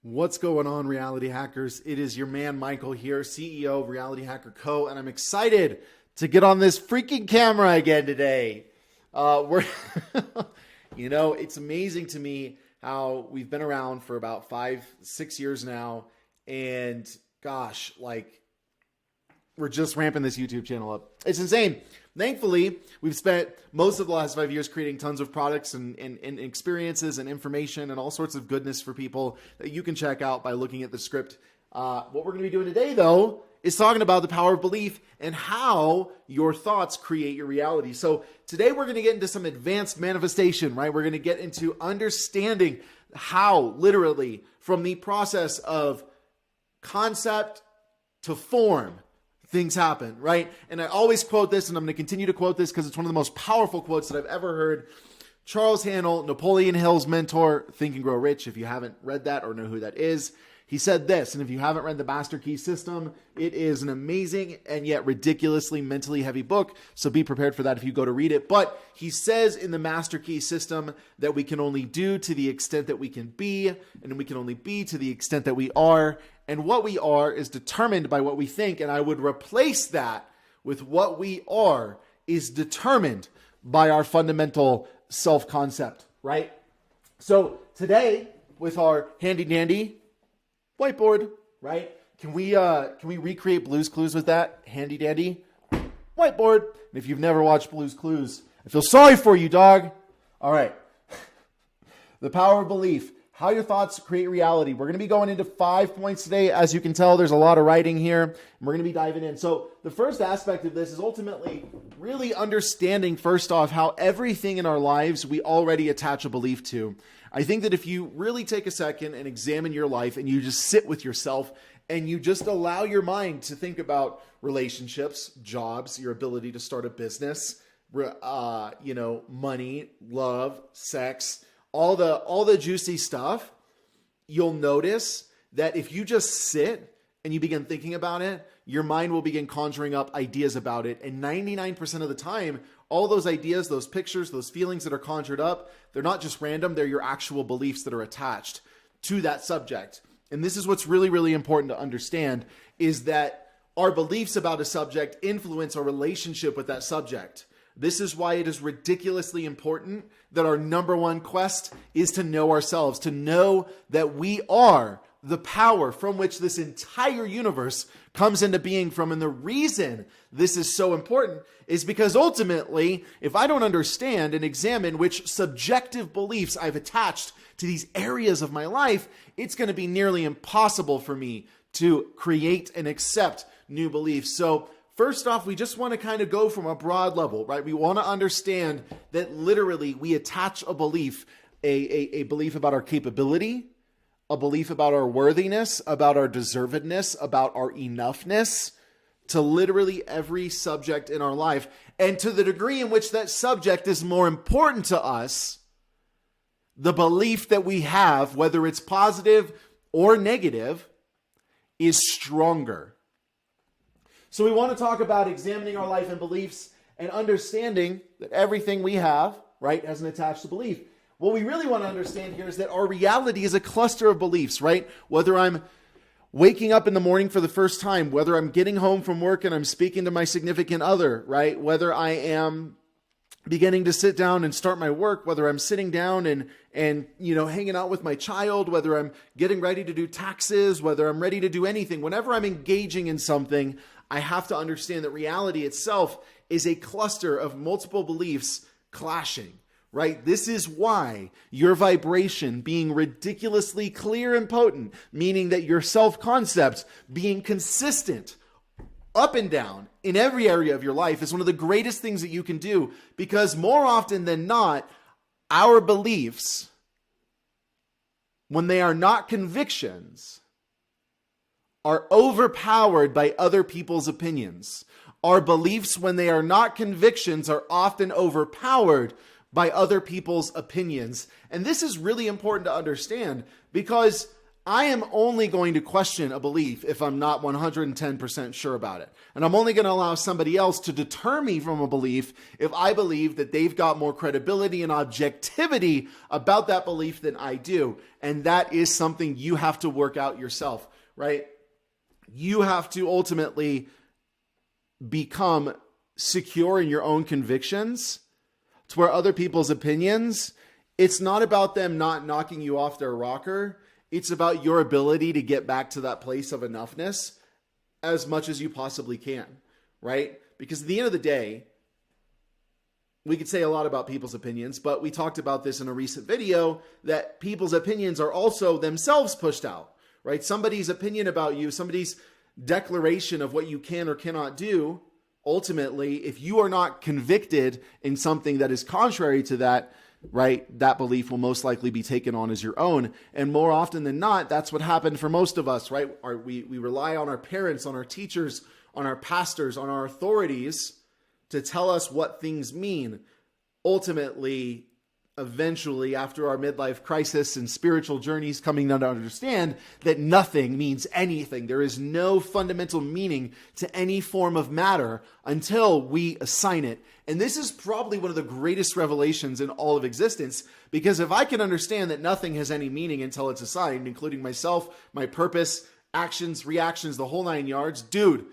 What's going on, Reality Hackers? It is your man, Michael here, CEO of Reality Hacker Co., and I'm excited to get on this freaking camera again today. It's amazing to me how we've been around for about 5-6 years now, and gosh, we're just ramping this YouTube channel up. It's insane. Thankfully, we've spent most of the last 5 years creating tons of products and experiences and information and all sorts of goodness for people that you can check out by looking at the script. What we're going to be doing today, though, is talking about the power of belief and how your thoughts create your reality. So today we're going to get into some advanced manifestation, right? We're going to get into understanding how, literally, from the process of concept to form, things happen, right? And I always quote this, and I'm going to continue to quote this because it's one of the most powerful quotes that I've ever heard. Charles Haanel, Napoleon Hill's mentor, Think and Grow Rich. If you haven't read that or know who that is, he said this, and if you haven't read the Master Key System, it is an amazing and yet ridiculously mentally heavy book, so be prepared for that if you go to read it. But he says in the Master Key System that we can only do to the extent that we can be, and we can only be to the extent that we are, and what we are is determined by what we think, and I would replace that with what we are is determined by our fundamental self-concept, right? So today, with our handy-dandy whiteboard, right? Can we recreate Blue's Clues with that handy dandy whiteboard? And if you've never watched Blue's Clues, I feel sorry for you, dog. All right. The power of belief. How your thoughts create reality. We're going to be going into 5 points today. As you can tell, there's a lot of writing here, and we're going to be diving in. So the first aspect of this is ultimately really understanding, first off, how everything in our lives we already attach a belief to. I think that if you really take a second and examine your life and you just sit with yourself and you just allow your mind to think about relationships, jobs, your ability to start a business, money, love, sex, all the juicy stuff, you'll notice that if you just sit and you begin thinking about it, your mind will begin conjuring up ideas about it. And 99% of the time, all those ideas, those pictures, those feelings that are conjured up, they're not just random, they're your actual beliefs that are attached to that subject. And this is what's really, really important to understand, is that our beliefs about a subject influence our relationship with that subject. This is why it is ridiculously important that our number one quest is to know ourselves, to know that we are the power from which this entire universe comes into being from. And the reason this is so important is because ultimately, if I don't understand and examine which subjective beliefs I've attached to these areas of my life, it's going to be nearly impossible for me to create and accept new beliefs. So first off, we just want to kind of go from a broad level, right? We want to understand that literally we attach a belief, a belief about our capability, a belief about our worthiness, about our deservedness, about our enoughness to literally every subject in our life. And to the degree in which that subject is more important to us, the belief that we have, whether it's positive or negative, is stronger. So we want to talk about examining our life and beliefs and understanding that everything we have, right, has an attached belief. What we really want to understand here is that our reality is a cluster of beliefs, right? Whether I'm waking up in the morning for the first time, whether I'm getting home from work and I'm speaking to my significant other, right? Whether I am beginning to sit down and start my work, whether I'm sitting down and hanging out with my child, whether I'm getting ready to do taxes, whether I'm ready to do anything, whenever I'm engaging in something, I have to understand that reality itself is a cluster of multiple beliefs clashing, right? This is why your vibration being ridiculously clear and potent, meaning that your self-concept being consistent up and down in every area of your life is one of the greatest things that you can do, because more often than not, our beliefs, when they are not convictions, are overpowered by other people's opinions. Our beliefs, when they are not convictions, are often overpowered by other people's opinions. And this is really important to understand, because I am only going to question a belief if I'm not 110% sure about it. And I'm only going to allow somebody else to deter me from a belief if I believe that they've got more credibility and objectivity about that belief than I do. And that is something you have to work out yourself, right? You have to ultimately become secure in your own convictions to where other people's opinions, it's not about them not knocking you off their rocker. It's about your ability to get back to that place of enoughness as much as you possibly can, right? Because at the end of the day, we could say a lot about people's opinions, but we talked about this in a recent video that people's opinions are also themselves pushed out, right? Somebody's opinion about you, somebody's declaration of what you can or cannot do, ultimately, if you are not convicted in something that is contrary to that, right, that belief will most likely be taken on as your own. And more often than not, that's what happened for most of us, right? We rely on our parents, on our teachers, on our pastors, on our authorities to tell us what things mean. Ultimately, eventually, after our midlife crisis and spiritual journeys, coming to understand that nothing means anything. There is no fundamental meaning to any form of matter until we assign it. And this is probably one of the greatest revelations in all of existence, because if I can understand that nothing has any meaning until it's assigned, including myself, my purpose, actions, reactions, the whole 9 yards, dude,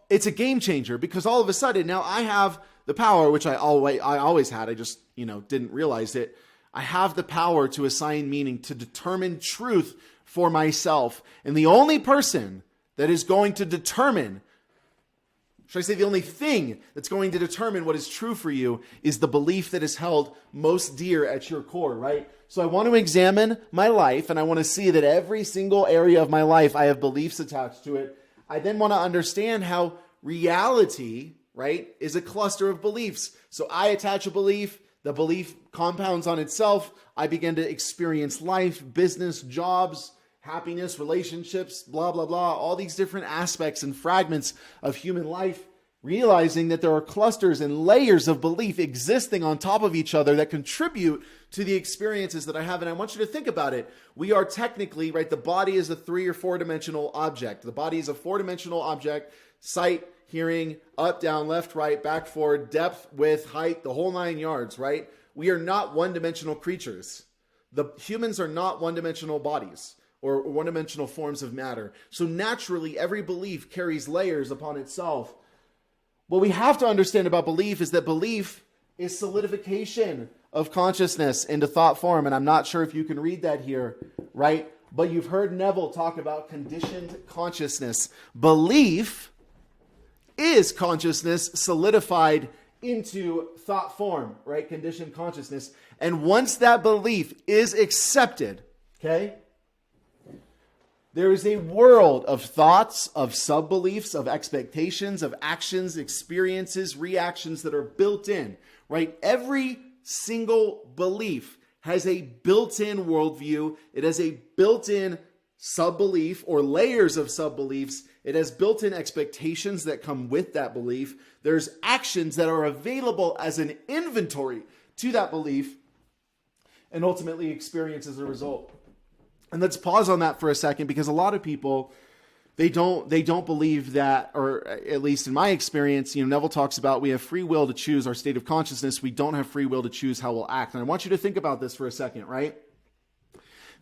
it's a game changer, because all of a sudden now I have the power, which I always had. I just, didn't realize it. I have the power to assign meaning, to determine truth for myself. And the only person that is going to determine, should I say the only thing that's going to determine what is true for you, is the belief that is held most dear at your core, right? So I want to examine my life, and I want to see that every single area of my life, I have beliefs attached to it. I then want to understand how reality, right, is a cluster of beliefs. So I attach a belief, the belief compounds on itself. I begin to experience life, business, jobs, happiness, relationships, blah, blah, blah, all these different aspects and fragments of human life, realizing that there are clusters and layers of belief existing on top of each other that contribute to the experiences that I have. And I want you to think about it. We are technically, right, the body is a 3 or 4 dimensional object. The body is a 4-dimensional object, sight, hearing, up, down, left, right, back, forward, depth, width, height, the whole 9 yards, right? We are not one-dimensional creatures. The humans are not one-dimensional bodies or one-dimensional forms of matter. So naturally, every belief carries layers upon itself. What we have to understand about belief is that belief is solidification of consciousness into thought form. And I'm not sure if you can read that here, right? But you've heard Neville talk about conditioned consciousness. Belief is consciousness solidified into thought form, right? Conditioned consciousness. And once that belief is accepted, okay, there is a world of thoughts, of sub-beliefs, of expectations, of actions, experiences, reactions that are built in, right? Every single belief has a built-in worldview. It has a built-in sub-belief or layers of sub-beliefs. It has built-in expectations that come with that belief. There's actions that are available as an inventory to that belief, and ultimately experience as a result. And let's pause on that for a second, because a lot of people, they don't believe that, or at least in my experience, Neville talks about we have free will to choose our state of consciousness. We don't have free will to choose how we'll act. And I want you to think about this for a second, right?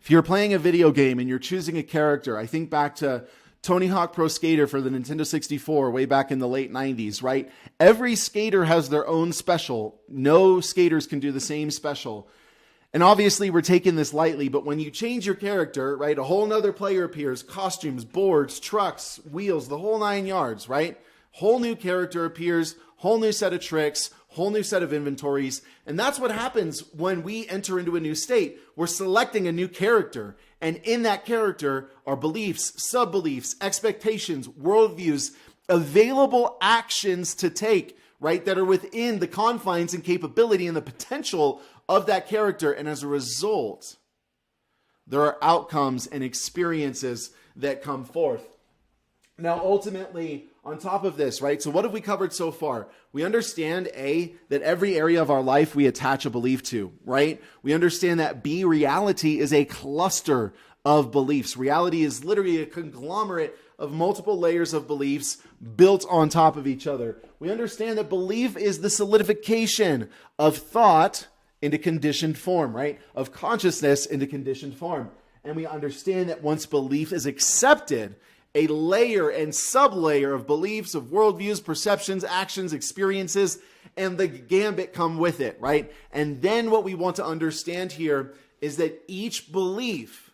If you're playing a video game and you're choosing a character, I think back to Tony Hawk Pro Skater for the Nintendo 64 way back in the late 90s, right? Every skater has their own special. No skaters can do the same special. And obviously we're taking this lightly, but when you change your character, right, a whole nother player appears, costumes, boards, trucks, wheels, the whole 9 yards, right? Whole new character appears, whole new set of tricks, whole new set of inventories. And that's what happens when we enter into a new state. We're selecting a new character. And in that character are beliefs, sub-beliefs, expectations, worldviews, available actions to take, right, that are within the confines and capability and the potential of that character. And as a result, there are outcomes and experiences that come forth. Now, ultimately, on top of this, right? So what have we covered so far? We understand A, that every area of our life we attach a belief to, right? We understand that B, reality is a cluster of beliefs. Reality is literally a conglomerate of multiple layers of beliefs built on top of each other. We understand that belief is the solidification of thought into conditioned form, right? Of consciousness into conditioned form. And we understand that once belief is accepted, a layer and sub-layer of beliefs, of worldviews, perceptions, actions, experiences, and the gambit come with it, right? And then what we want to understand here is that each belief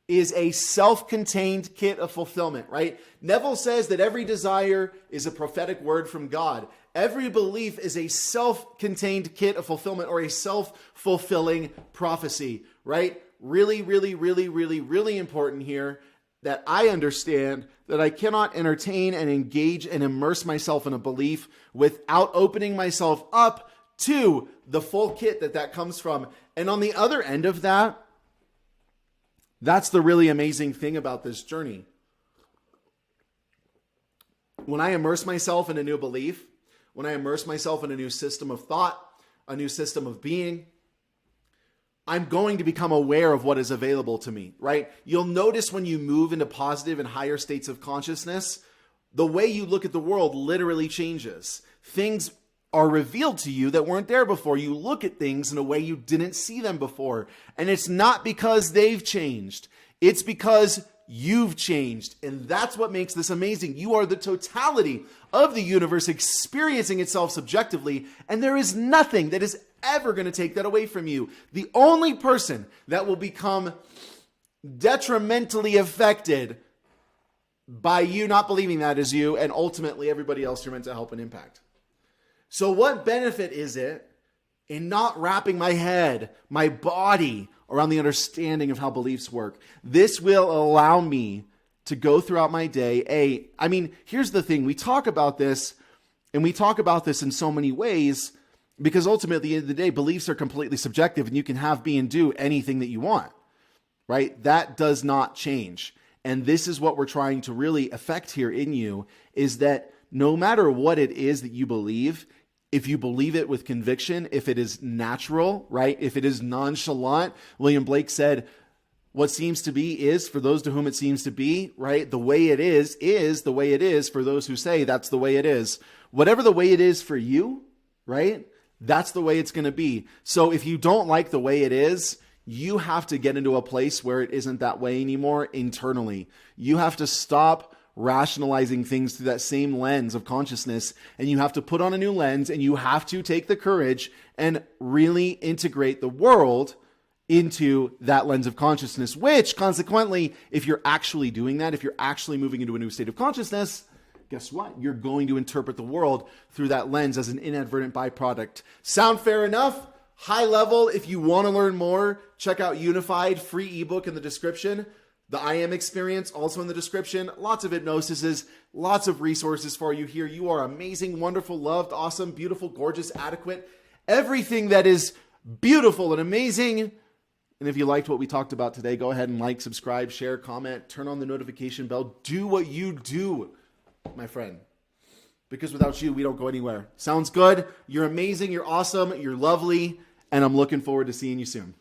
is a self-contained kit of fulfillment, right? Neville says that every desire is a prophetic word from God. Every belief is a self-contained kit of fulfillment or a self-fulfilling prophecy, right? Really, really, really, really, really important here that I understand that I cannot entertain and engage and immerse myself in a belief without opening myself up to the full kit that comes from. And on the other end of that, that's the really amazing thing about this journey. When I immerse myself in a new belief, when I immerse myself in a new system of thought, a new system of being, I'm going to become aware of what is available to me, right? You'll notice when you move into positive and higher states of consciousness, the way you look at the world literally changes. Things are revealed to you that weren't there before. You look at things in a way you didn't see them before. And it's not because they've changed. It's because you've changed. And that's what makes this amazing. You are the totality of the universe experiencing itself subjectively, and there is nothing that is ever going to take that away from you. The only person that will become detrimentally affected by you not believing that is you, and ultimately everybody else you're meant to help and impact. So what benefit is it in not wrapping my head, my body, around the understanding of how beliefs work? This will allow me to go throughout my day. Here's the thing. We talk about this, and we talk about this in so many ways, because ultimately, at the end of the day, beliefs are completely subjective, and you can have, be, and do anything that you want, right? That does not change. And this is what we're trying to really affect here in you, is that no matter what it is that you believe, if you believe it with conviction, if it is natural, right? If it is nonchalant, William Blake said, what seems to be is for those to whom it seems to be, right? The way it is the way it is for those who say that's the way it is. Whatever the way it is for you, right? That's the way it's going to be. So if you don't like the way it is, you have to get into a place where it isn't that way anymore internally. You have to stop rationalizing things through that same lens of consciousness, and you have to put on a new lens, and you have to take the courage and really integrate the world into that lens of consciousness, which consequently, if you're actually doing that, if you're actually moving into a new state of consciousness, guess what? You're going to interpret the world through that lens as an inadvertent byproduct. Sound fair enough? High level, if you want to learn more, check out Unified, free ebook in the description. The I Am Experience, also in the description. Lots of hypnosises, lots of resources for you here. You are amazing, wonderful, loved, awesome, beautiful, gorgeous, adequate. Everything that is beautiful and amazing. And if you liked what we talked about today, go ahead and like, subscribe, share, comment, turn on the notification bell. Do what you do, my friend. Because without you, we don't go anywhere. Sounds good? You're amazing, you're awesome, you're lovely, and I'm looking forward to seeing you soon.